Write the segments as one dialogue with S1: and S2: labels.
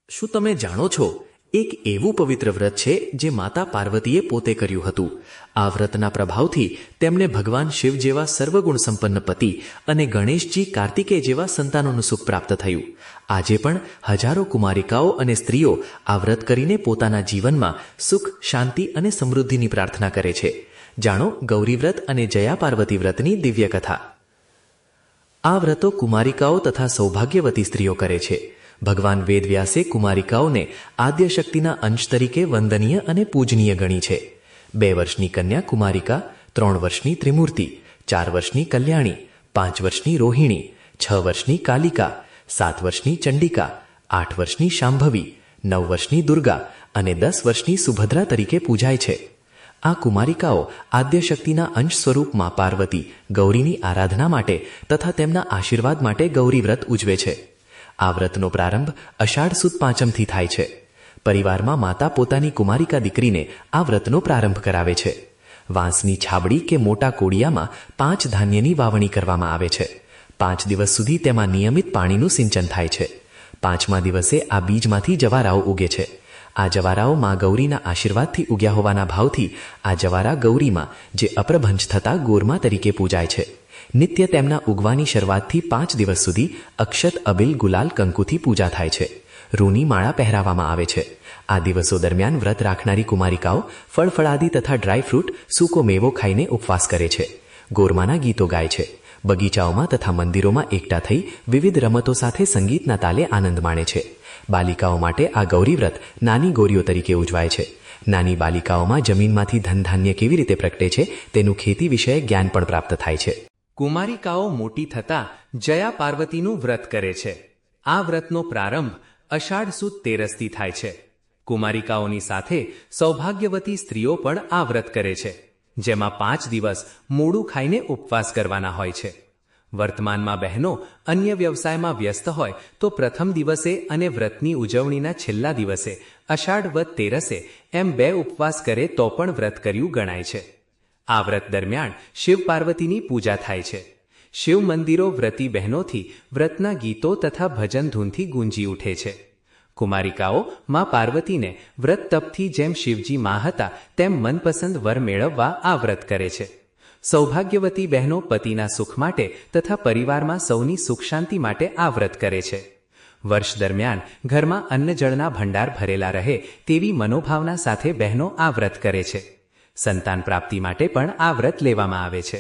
S1: શું તમે જાણો છો, એક એવું પવિત્ર વ્રત છે જે માતા પાર્વતીએ પોતે કર્યું હતું. આ વ્રતના પ્રભાવથી તેમને ભગવાન શિવ જેવા સર્વગુણ સંપન્ન પતિ અને ગણેશજી કાર્તિકેય જેવા સંતાનોનું સુખ પ્રાપ્ત થયું. આજે પણ હજારો કુમારિકાઓ અને સ્ત્રીઓ આ વ્રત કરીને પોતાના જીવનમાં સુખ, શાંતિ અને સમૃદ્ધિની પ્રાર્થના કરે છે. જાણો ગૌરી વ્રત અને જયા પાર્વતી વ્રતની દિવ્ય કથા. આ વ્રતો કુમારિકાઓ તથા સૌભાગ્યવતી સ્ત્રીઓ કરે છે. ભગવાન વેદવ્યાસે કુમારિકાઓને આદ્યશક્તિના અંશ તરીકે વંદનીય અને પૂજનીય ગણી છે. 2 વર્ષની કન્યા કુમારિકા, 3 વર્ષની ત્રિમૂર્તિ, 4 વર્ષની કલ્યાણી, 5 વર્ષની રોહિણી, 6 વર્ષની કાલિકા, 7 વર્ષની ચંડિકા, 8 વર્ષની શાંભવી, 9 વર્ષની દુર્ગા અને 10 વર્ષની સુભદ્રા તરીકે પૂજાય છે. આ કુમારિકાઓ આદ્યશક્તિના અંશ સ્વરૂપ માં પાર્વતી, ગૌરીની આરાધના માટે તથા તેમના આશીર્વાદ માટે ગૌરી વ્રત ઉજવે છે. આ વ્રતનો પ્રારંભ અષાઢ સુદ પાંચમથી થાય છે. પરિવારમાં માતા પોતાની કુમારિકા દીકરીને આ વ્રતનો પ્રારંભ કરાવે છે. વાંસની છાબડી કે મોટા કોડિયામાં 5 ધાન્યની વાવણી કરવામાં આવે છે. 5 દિવસ સુધી તેમાં નિયમિત પાણીનું સિંચન થાય છે. 5મા દિવસે આ બીજમાંથી જવારાઓ ઉગે છે. આ જવારાઓ માં ગૌરીના આશીર્વાદથી ઉગ્યા હોવાના ભાવથી આ જવારા ગૌરીમાં જે અપ્રભંજ થતા ગોરમા તરીકે પૂજાય છે. નિત્ય તેમના ઉગવાની શરૂઆતથી 5 દિવસ સુધી અક્ષત, અબિલ, ગુલાલ, કંકુથી પૂજા થાય છે. રૂની માળા પહેરાવવામાં આવે છે. આ દિવસો દરમિયાન વ્રત રાખનારી કુમારિકાઓ ફળફળાદી તથા ડ્રાયફ્રૂટ, સૂકો મેવો ખાઈને ઉપવાસ કરે છે. ગોરમાના ગીતો ગાય છે. બગીચાઓમાં તથા મંદિરોમાં એકઠા થઈ વિવિધ રમતો સાથે સંગીતના તાલે આનંદ માણે છે. બાલિકાઓ માટે આ ગૌરી વ્રત નાની ગૌરીઓ તરીકે ઉજવાય છે. નાની બાલિકાઓમાં જમીનમાંથી ધનધાન્ય કેવી રીતે પ્રગટે છે તેનું ખેતી વિષયક જ્ઞાન પણ પ્રાપ્ત થાય છે. કુમારિકાઓ મોટી થતાં જયા પાર્વતીનું વ્રત કરે છે. આ વ્રતનો પ્રારંભ અષાઢ સુદ 13થી થાય છે. કુમારિકાઓની સાથે સૌભાગ્યવતી સ્ત્રીઓ પણ આ વ્રત કરે છે, જેમાં 5 દિવસ મોડું ખાઈને ઉપવાસ કરવાના હોય છે. વર્તમાનમાં બહેનો અન્ય વ્યવસાયમાં વ્યસ્ત હોય તો પ્રથમ દિવસે અને વ્રતની ઉજવણીના છેલ્લા દિવસે અષાઢ વદ 13 એમ 2 ઉપવાસ કરે તો પણ વ્રત કર્યું ગણાય છે. આ વ્રત દરમિયાન શિવ પાર્વતીની પૂજા થાય છે. શિવ મંદિરો વ્રતી બહેનોથી વ્રતના ગીતો તથા ભજન ધૂનથી ગુંજી ઉઠે છે. કુમારિકાઓ માં પાર્વતીને વ્રત તપથી જેમ શિવજી માં હતા તેમ મનપસંદ વર મેળવવા આ વ્રત કરે છે. સૌભાગ્યવતી બહેનો પતિના સુખ માટે તથા પરિવારમાં સૌની સુખ શાંતિ માટે આ વ્રત કરે છે. વર્ષ દરમિયાન ઘરમાં અન્ન જળના ભંડાર ભરેલા રહે તેવી મનોભાવના સાથે બહેનો આ વ્રત કરે છે. સંતાન પ્રાપ્તિ માટે પણ આ વ્રત લેવામાં આવે છે.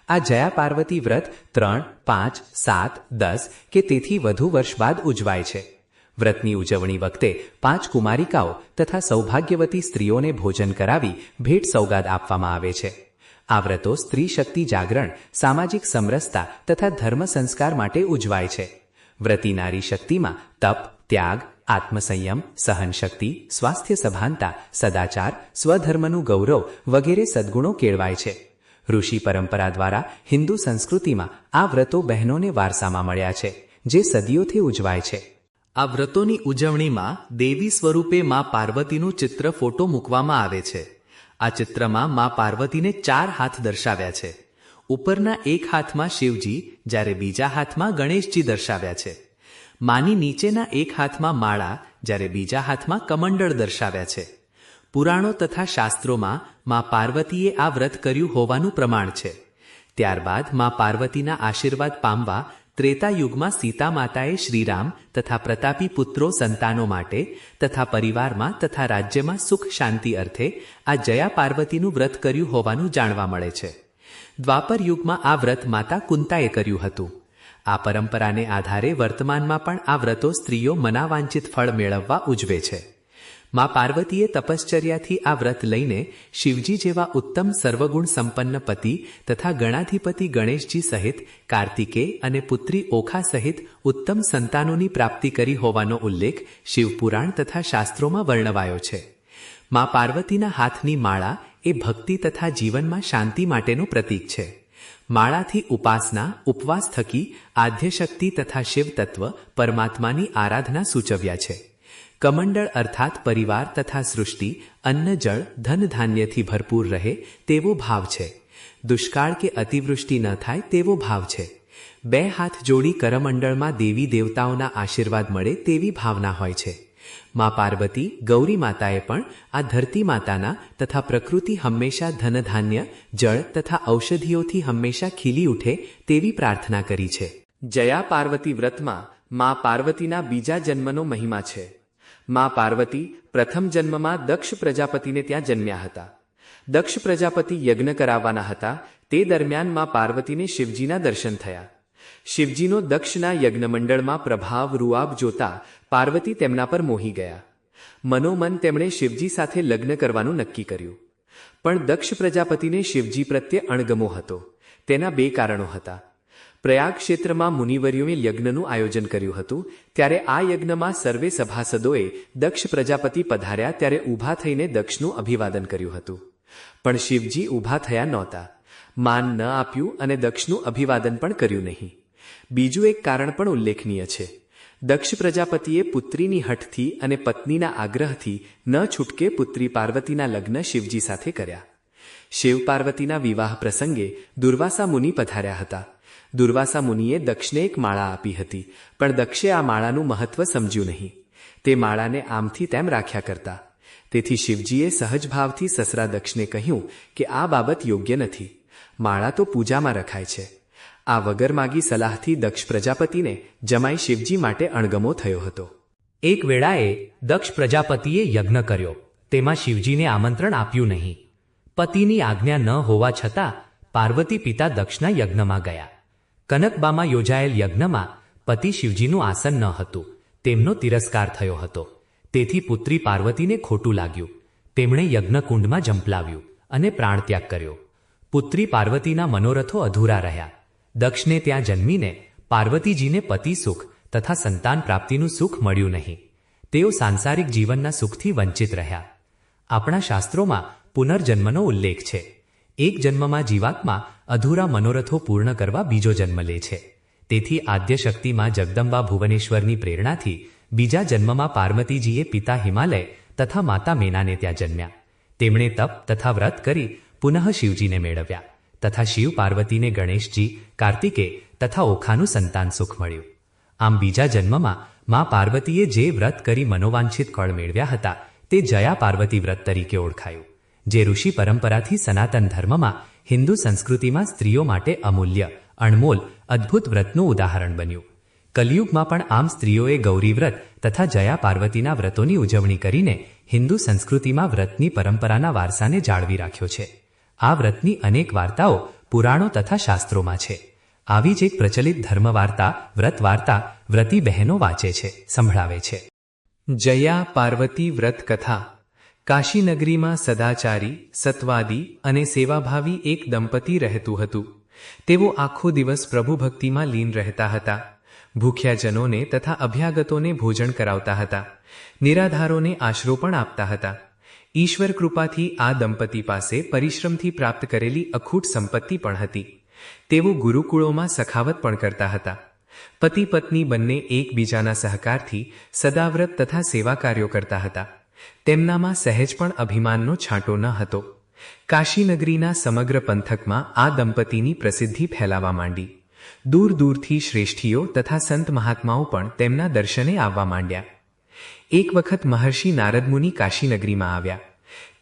S1: આ જયા પાર્વતી વ્રત 3, 5, 7, 10 કે તેથી વધુ વર્ષ બાદ ઉજવાય છે. વ્રતની ઉજવણી વખતે 5 કુમારિકાઓ તથા સૌભાગ્યવતી સ્ત્રીઓને ભોજન કરાવી ભેટ સોગાદ આપવામાં આવે છે. આ વ્રતો સ્ત્રી શક્તિ જાગરણ, સામાજિક સમરસતા તથા ધર્મ સંસ્કાર માટે ઉજવાય છે. વ્રતી નારી શક્તિમાં તપ, ત્યાગ, આત્મસંયમ, સહનશક્તિ, સ્વાસ્થ્ય સભાનતા, સદાચાર, સ્વધર્મનું ગૌરવ વગેરે સદ્ગુણો કેળવાય છે. ઋષિ પરંપરા દ્વારા હિન્દુ સંસ્કૃતિમાં આ વ્રતો બહેનોને વારસામાં મળ્યા છે, જે સદીઓથી ઉજવાય છે. આ વ્રતોની ઉજવણીમાં દેવી સ્વરૂપે માં પાર્વતીનું ચિત્ર ફોટો મૂકવામાં આવે છે. આ ચિત્રમાં માં પાર્વતીને 4 હાથ દર્શાવ્યા છે. ઉપરના એક હાથમાં શિવજી જ્યારે બીજા હાથમાં ગણેશજી દર્શાવ્યા છે. માની નીચેના એક હાથમાં માળા જ્યારે બીજા હાથમાં કમંડળ દર્શાવ્યા છે. પુરાણો તથા શાસ્ત્રોમાં માં પાર્વતીએ આ વ્રત કર્યું હોવાનું પ્રમાણ છે. ત્યારબાદ માં પાર્વતીના આશીર્વાદ પામવા ત્રેતા યુગમાં સીતા માતાએ શ્રીરામ તથા પ્રતાપી પુત્રો સંતાનો માટે તથા પરિવારમાં તથા રાજ્યમાં સુખ શાંતિ અર્થે આ જયા પાર્વતીનું વ્રત કર્યું હોવાનું જાણવા મળે છે. દ્વાપર યુગમાં આ વ્રત માતા કુંતાએ કર્યું હતું. આ પરંપરાને આધારે વર્તમાનમાં પણ આ વ્રતો સ્ત્રીઓ મનાવાંછિત ફળ મેળવવા ઉજવે છે. માં પાર્વતીએ તપશ્ચર્યાથી આ વ્રત લઈને શિવજી જેવા ઉત્તમ સર્વગુણ સંપન્ન પતિ તથા ગણાધિપતિ ગણેશજી સહિત કાર્તિકેય અને પુત્રી ઓખા સહિત ઉત્તમ સંતાનોની પ્રાપ્તિ કરી હોવાનો ઉલ્લેખ શિવપુરાણ તથા શાસ્ત્રોમાં વર્ણવાયો છે. માં પાર્વતીના હાથની માળા એ ભક્તિ તથા જીવનમાં શાંતિ માટેનું પ્રતીક છે. માળાથી ઉપાસના, ઉપવાસ થકી આદ્યશક્તિ તથા શિવ તત્વ પરમાત્માની આરાધના સૂચવ્યા છે. કમંડળ અર્થાત પરિવાર તથા સૃષ્ટિ, અન્ન, જળ, ધન ધાન્યથી ભરપૂર રહે તેવો ભાવ છે. દુષ્કાળ કે અતિવૃષ્ટિ ન થાય તેવો ભાવ છે. 2 હાથ જોડી કરમંડળમાં દેવી દેવતાઓના આશીર્વાદ મળે તેવી ભાવના હોય છે. મા પાર્વતી ગૌરી માતાએ પણ આ ધરતી માતાના તથા પ્રકૃતિ હંમેશા ધનધાન્ય જળ તથા ઔષધિઓથી હંમેશા ખીલી ઉઠે તેવી પ્રાર્થના કરી છે. જયા પાર્વતી વ્રતમાં મા પાર્વતીના બીજા જન્મનો મહિમા છે. મા પાર્વતી પ્રથમ જન્મમાં દક્ષ પ્રજાપતિને ત્યાં જન્મ્યા હતા. દક્ષ પ્રજાપતિ યજ્ઞ કરાવવાના હતા તે દરમિયાન મા પાર્વતીને શિવજીના દર્શન થયા. શિવજીનો દક્ષના યજ્ઞમંડળમાં પ્રભાવ રૂઆબ જોતા પાર્વતી તેમના પર મોહી ગયા. મનોમન તેમણે શિવજી સાથે લગ્ન કરવાનું નક્કી કર્યું. પણ દક્ષ પ્રજાપતિને શિવજી પ્રત્યે અણગમો હતો. તેના બે કારણો હતા. પ્રયાગ ક્ષેત્રમાં મુનિવર્યોએ યજ્ઞનું આયોજન કર્યું હતું. ત્યારે આ યજ્ઞમાં સર્વે સભાસદોએ દક્ષ પ્રજાપતિ પધાર્યા ત્યારે ઊભા થઈને દક્ષનું અભિવાદન કર્યું હતું. પણ શિવજી ઊભા થયા નહોતા. માન ન આપ્યું અને દક્ષનું અભિવાદન પણ કર્યું નહીં. બીજું એક કારણ પણ ઉલ્લેખનીય છે. દક્ષ પ્રજાપતિએ પુત્રીની હઠથી અને પત્નીના આગ્રહથી ન છૂટકે પુત્રી પાર્વતીના લગ્ન શિવજી સાથે કર્યા. શિવ પાર્વતીના વિવાહ પ્રસંગે દુર્વાસા મુનિ પધાર્યા હતા. દુર્વાસા મુનિએ દક્ષને એક માળા આપી હતી. પણ દક્ષે આ માળાનું મહત્વ સમજ્યું નહીં. તે માળાને આમથી તેમ રાખ્યા કરતા. તેથી શિવજીએ સહજભાવથી સસરા દક્ષને કહ્યું કે આ બાબત યોગ્ય નથી. માળા તો પૂજામાં રખાય છે. આ વગર માગી સલાહથી દક્ષ પ્રજાપતિને જમાઈ શિવજી માટે અણગમો થયો હતો.
S2: એક વેળાએ દક્ષ પ્રજાપતિએ યજ્ઞ કર્યો. તેમાં શિવજીને આમંત્રણ આપ્યું નહીં. પતિની આજ્ઞા ન હોવા છતાં પાર્વતી પિતા દક્ષના યજ્ઞમાં ગયા. કનકબામાં યોજાયેલ યજ્ઞમાં પતિ શિવજીનું આસન ન હતું. તેમનો તિરસ્કાર થયો હતો. તેથી પુત્રી પાર્વતીને ખોટું લાગ્યું. તેમણે યજ્ઞકુંડમાં ઝંપલાવ્યું અને પ્રાણત્યાગ કર્યો. પુત્રી પાર્વતીના મનોરથો અધૂરા રહ્યા. દક્ષને ત્યાં જન્મીને પાર્વતીજીને પતિ સુખ તથા સંતાન પ્રાપ્તિનું સુખ મળ્યું નહીં. તેઓ સાંસારિક જીવનના સુખથી વંચિત રહ્યા. આપણા શાસ્ત્રોમાં પુનર્જન્મનો ઉલ્લેખ છે. એક જન્મમાં જીવાત્મા અધૂરા મનોરથો પૂર્ણ કરવા બીજો જન્મ લે છે. તેથી આદ્યશક્તિમાં જગદંબા ભુવનેશ્વરની પ્રેરણાથી બીજા જન્મમાં પાર્વતીજીએ પિતા હિમાલય તથા માતા મેનાને ત્યાં જન્મ્યા. તેમણે તપ તથા વ્રત કરી પુનઃ શિવજીને મેળવ્યા તથા શિવ પાર્વતીને ગણેશજી, કાર્તિકે તથા ઓખાનું સંતાન સુખ મળ્યું. આમ બીજા જન્મમાં મા પાર્વતીએ જે વ્રત કરી મનોવાંછિત ફળ મેળવ્યા હતા તે જયા પાર્વતી વ્રત તરીકે ઓળખાયું. જે ઋષિ પરંપરાથી સનાતન ધર્મમાં હિન્દુ સંસ્કૃતિમાં સ્ત્રીઓ માટે અમૂલ્ય, અણમોલ, અદ્ભુત વ્રતનું ઉદાહરણ બન્યું. કલિયુગમાં પણ આમ સ્ત્રીઓએ ગૌરી વ્રત તથા જયા પાર્વતીના વ્રતોની ઉજવણી કરીને હિન્દુ સંસ્કૃતિમાં વ્રતની પરંપરાના વારસાને જાળવી રાખ્યો છે. આ વ્રતની અનેક વાર્તાઓ પુરાણો તથા શાસ્ત્રોમાં છે. આવી જ એક પ્રચલિત ધર્મ વાર્તા વ્રત વાર્તા વ્રતી બહેનો વાંચે છે, સંભળાવે છે.
S1: જયા પાર્વતી વ્રત કથા. કાશીનગરીમાં સદાચારી, સત્વાદી અને સેવાભાવી એક દંપતી રહેતું હતું. તેઓ આખો દિવસ પ્રભુ ભક્તિમાં લીન રહેતા હતા. ભૂખ્યાજનોને તથા અભ્યાગતોને ભોજન કરાવતા હતા. નિરાધારોને આશરો પણ આપતા હતા. ઈશ્વર કૃપાથી આ દંપતી પાસે પરિશ્રમથી પ્રાપ્ત કરેલી અખૂટ સંપત્તિ પણ હતી. તેઓ ગુરુકુળોમાં સખાવત પણ કરતા હતા. પતિ પત્ની બંને એકબીજાના સહકારથી સદાવ્રત તથા સેવા કાર્યો કરતા હતા. તેમનામાં સહેજ પણ અભિમાનનો છાંટો ન હતો. કાશીનગરીના સમગ્ર પંથકમાં આ દંપતીની પ્રસિદ્ધિ ફેલાવા માંડી. દૂર દૂરથી શ્રેષ્ઠીઓ તથા સંત મહાત્માઓ પણ તેમના દર્શને આવવા માંડ્યા. એક વખત મહર્ષિ નારદ મુનિ કાશીનગરીમાં આવ્યા.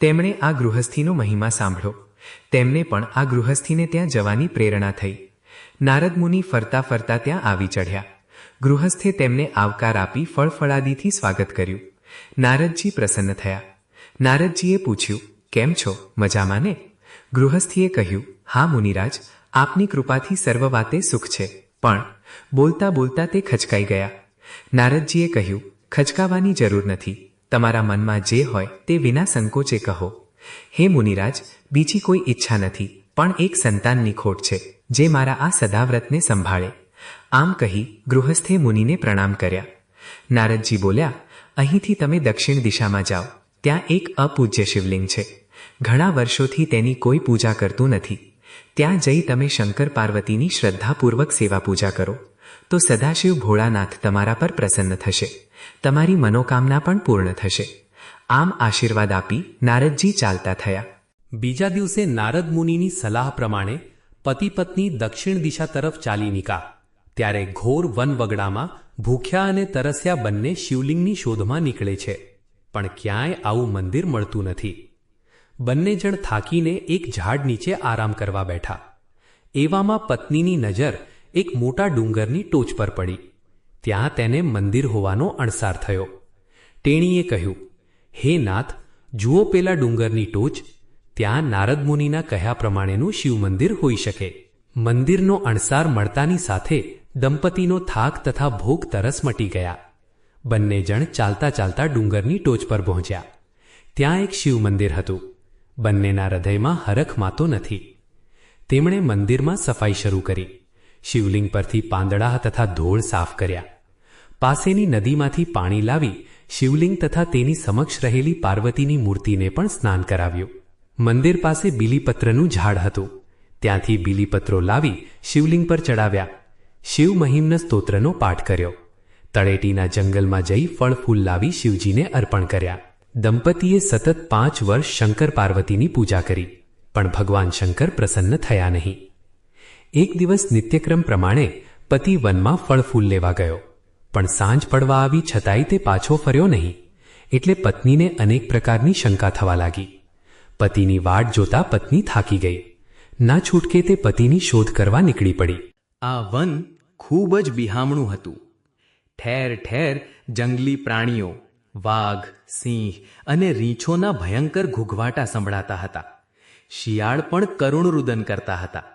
S1: તેમણે આ ગૃહસ્થીનો મહિમા સાંભળ્યો. તેમને પણ આ ગૃહસ્થીને ત્યાં જવાની પ્રેરણા થઈ. નારદ મુનિ ફરતા ફરતા ત્યાં આવી ચઢ્યા. ગૃહસ્થે તેમને આવકાર આપી ફળફળાદીથી સ્વાગત કર્યું. નારદજી પ્રસન્ન થયા. નારદજીએ પૂછ્યું, કેમ છો, મજામાં ને? ગૃહસ્થીએ કહ્યું, હા મુનિરાજ, આપની કૃપાથી સર્વ વાતે સુખ છે. પણ બોલતા બોલતા તે ખચકાઈ ગયા. નારદજીએ કહ્યું, ખચકાવાની જરૂર નથી. તમારા મનમાં જે હોય તે વિના સંકોચે કહો. હે મુનિરાજ, બીજી કોઈ ઈચ્છા નથી, પણ એક સંતાનની ખોટ છે, જે મારા આ સદાવ્રતને સંભાળે. આમ કહી ગૃહસ્થે મુનિને પ્રણામ કર્યા. નારદજી બોલ્યા, અહીંથી તમે દક્ષિણ દિશામાં જાઓ. ત્યાં એક અપૂજ્ય શિવલિંગ છે. ઘણા વર્ષોથી તેની કોઈ પૂજા કરતું નથી. ત્યાં જઈ તમે શંકર પાર્વતીની શ્રદ્ધાપૂર્વક સેવા પૂજા કરો તો સદાશિવ ભોળાનાથ તમારા પર પ્રસન્ન થશે. તમારી મનોકામના પણ પૂર્ણ થશે. આમ આશીર્વાદ આપી નારદજી ચાલતા થયા.
S2: બીજા દિવસે નારદ મુનિની સલાહ પ્રમાણે પતિ પત્ની દક્ષિણ દિશા તરફ ચાલી નીકળ્યા. ત્યારે ઘોર વનવગડામાં
S3: ભૂખ્યા અને તરસ્યા બંને શિવલિંગની શોધમાં નીકળે છે, પણ ક્યાંય આવું મંદિર મળતું નથી. બંને જણ થાકીને એક ઝાડ નીચે આરામ કરવા બેઠા. એવામાં પત્નીની નજર એક મોટા ડુંગરની ટોચ પર પડી. ત્યાં તેને મંદિર હોવાનો અણસાર થયો. તેણીએ કહ્યું, હે નાથ, જુઓ પેલા ડુંગરની ટોચ, ત્યાં નારદ મુનિના કહ્યા પ્રમાણેનું શિવ મંદિર હોઈ શકે. મંદિરનો અણસાર મળતાની સાથે દંપતીનો થાક તથા ભૂખ તરસ મટી ગયા. બંને જણ ચાલતા ચાલતા ડુંગરની ટોચ પર પહોંચ્યા. ત્યાં એક શિવ મંદિર હતું. બંનેના હૃદયમાં હરખ માતો નથી. તેમણે મંદિરમાં સફાઈ શરૂ કરી. શિવલિંગ પરથી પાંદડા તથા ધૂળ સાફ કર્યા. પાસેની નદીમાંથી પાણી લાવી શિવલિંગ તથા તેની સમક્ષ રહેલી પાર્વતીની મૂર્તિને પણ સ્નાન કરાવ્યું. મંદિર પાસે બીલીપત્રનું ઝાડ હતું. ત્યાંથી બીલીપત્રો લાવી શિવલિંગ પર ચડાવ્યા. શિવ મહિમ્ન સ્તોત્રનો પાઠ કર્યો. તળેટીના જંગલમાં જઈ ફળ ફૂલ લાવી શિવજીને અર્પણ કર્યા. દંપતીએ સતત 5 વર્ષ શંકર પાર્વતીની પૂજા કરી, પણ ભગવાન શંકર પ્રસન્ન થયા નહીં. એક દિવસ નિત્યક્રમ પ્રમાણે પતિ વનમાં ફળ ફૂલ લેવા ગયો, પણ સાંજ પડવા આવી છતાંય તે પાછો ફર્યો નહીં. એટલે પત્નીને અનેક પ્રકારની શંકા થવા લાગી. પતિની વાટ જોતા પત્ની થાકી ગઈ. ના છૂટકે તે પતિની શોધ કરવા નીકળી પડી.
S1: આ વન ખૂબ જ બિહામણું હતું. ઠેર ઠેર જંગલી પ્રાણીઓ, વાઘ, સિંહ અને રીંછોના ભયંકર ઘૂઘવાટા સંભળાતા હતા. શિયાળ પણ કરુણ રુદન કરતા હતા.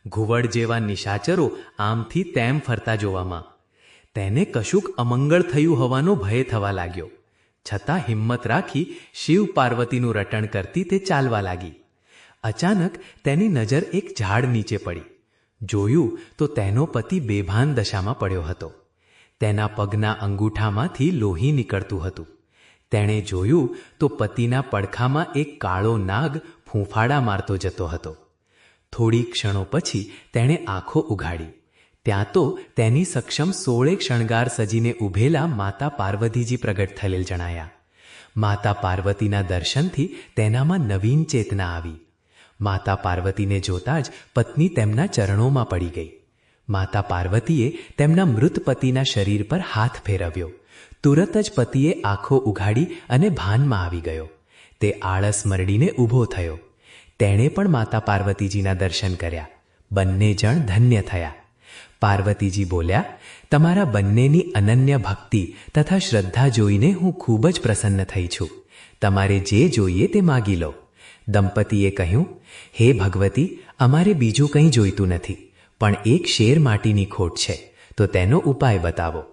S1: ઘુવડ જેવા નિશાચરો આમથી તેમ ફરતા જોવામાં. તેને કશુંક અમંગળ થયું હોવાનો ભય થવા લાગ્યો. છતાં હિંમત રાખી શિવ પાર્વતીનું રટણ કરતી તે ચાલવા લાગી. અચાનક તેની નજર એક ઝાડ નીચે પડી. જોયું તો તેનો પતિ બેભાન દશામાં પડ્યો હતો. તેના પગના અંગૂઠામાંથી લોહી નીકળતું હતું. તેણે જોયું તો પતિના પડખામાં એક કાળો નાગ ફૂંફાડા મારતો જતો હતો. થોડી ક્ષણો પછી તેણે આંખો ઉઘાડી. ત્યાં તો તેની સક્ષમ 16 શણગાર સજીને ઊભેલા માતા પાર્વતીજી પ્રગટ થયેલ જણાયા. માતા પાર્વતીના દર્શનથી તેનામાં નવીન ચેતના આવી. માતા પાર્વતીને જોતાં જ પત્ની તેમના ચરણોમાં પડી ગઈ. માતા પાર્વતીએ તેમના મૃત પતિના શરીર પર હાથ ફેરવ્યો. તુરત જ પતિએ આંખો ઉઘાડી અને ભાનમાં આવી ગયો. તે આળસ મરડીને ઊભો થયો. તેણે પણ માતા પાર્વતીજીના દર્શન કર્યા. બંને જણ ધન્ય થયા. પાર્વતીજી બોલ્યા, તમારા બંનેની અનન્ય ભક્તિ તથા શ્રદ્ધા જોઈને હું ખૂબ જ પ્રસન્ન થઈ છું. તમારે જે જોઈએ તે માગી લો. દંપતીએ કહ્યું, હે ભગવતી, અમારે બીજું કંઈ જોઈતું નથી, પણ એક શેર માટીની ખોટ છે, તો તેનો ઉપાય બતાવો.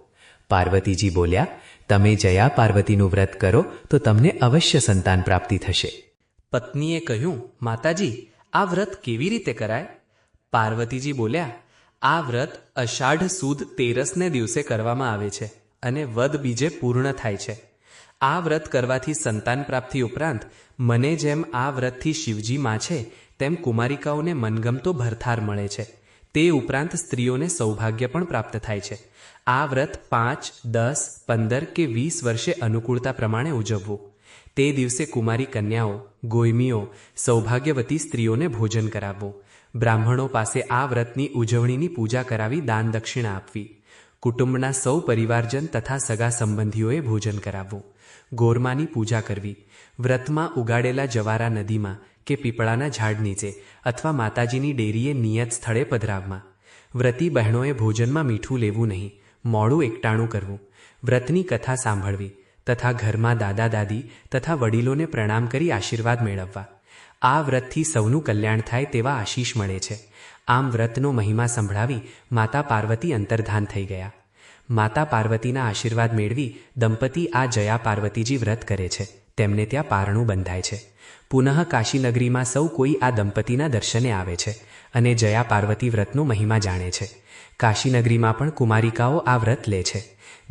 S1: પાર્વતીજી બોલ્યા, તમે જયા પાર્વતીનું વ્રત કરો તો તમને અવશ્ય સંતાન પ્રાપ્તિ થશે.
S2: પત્નીએ કહ્યું, માતાજી, આ વ્રત કેવી રીતે કરાય? પાર્વતીજી બોલ્યા, આ વ્રત અષાઢ સુદ 13ને દિવસે કરવામાં આવે છે અને વદ બીજે પૂર્ણ થાય છે. આ વ્રત કરવાથી સંતાન પ્રાપ્તિ ઉપરાંત મને જેમ આ વ્રતથી શિવજી માં છે તેમ કુમારિકાઓને મનગમતો ભરથાર મળે છે. તે ઉપરાંત સ્ત્રીઓને સૌભાગ્ય પણ પ્રાપ્ત થાય છે. આ વ્રત 5, 10, 15 કે 20 વર્ષે અનુકૂળતા પ્રમાણે ઉજવવું. તે દિવસે કુમારી કન્યાઓ, ગોયમીઓ, સૌભાગ્યવતી સ્ત્રીઓને ભોજન કરાવવું. બ્રાહ્મણો પાસે આ વ્રતની ઉજવણીની પૂજા કરાવી દાન દક્ષિણા આપવી. કુટુંબના સૌ પરિવારજન તથા સગા સંબંધીઓએ ભોજન કરાવવું. ગોરમાની પૂજા કરવી. વ્રતમાં ઉગાડેલા જવારા નદીમાં કે પીપળાના ઝાડ નીચે અથવા માતાજીની ડેરીએ નિયત સ્થળે પધરાવવા. વ્રતી બહેનોએ ભોજનમાં મીઠું લેવું નહીં, મોડું એકટાણું કરવું. વ્રતની કથા સાંભળવી તથા ઘરમાં દાદા દાદી તથા વડીલોને પ્રણામ કરી આશીર્વાદ મેળવવા. આ વ્રતથી સૌનું કલ્યાણ થાય તેવા આશીષ મળે છે. આમ વ્રતનો મહિમા સંભળાવી માતા પાર્વતી અંતર્ધાન થઈ ગયા. માતા પાર્વતીના આશીર્વાદ મેળવી દંપતી આ જયા પાર્વતીજી વ્રત કરે છે. તેમને ત્યાં પારણું બંધાય છે. પુનઃ કાશીનગરીમાં સૌ કોઈ આ દંપતીના દર્શને આવે છે અને જયા પાર્વતી વ્રતનો મહિમા જાણે છે. કાશીનગરીમાં પણ કુમારિકાઓ આ વ્રત લે છે.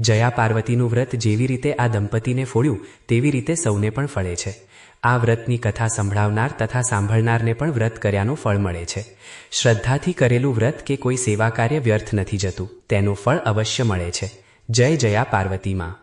S2: જયા પાર્વતીનું વ્રત જેવી રીતે આ દંપતીને ફોડ્યું તેવી રીતે સૌને પણ ફળે છે. આ વ્રતની કથા સંભળાવનાર તથા સાંભળનારને પણ વ્રત કર્યાનું ફળ મળે છે. શ્રદ્ધાથી કરેલું વ્રત કે કોઈ સેવા કાર્ય વ્યર્થ નથી જતું, તેનું ફળ અવશ્ય મળે છે. જય જયા પાર્વતી માં.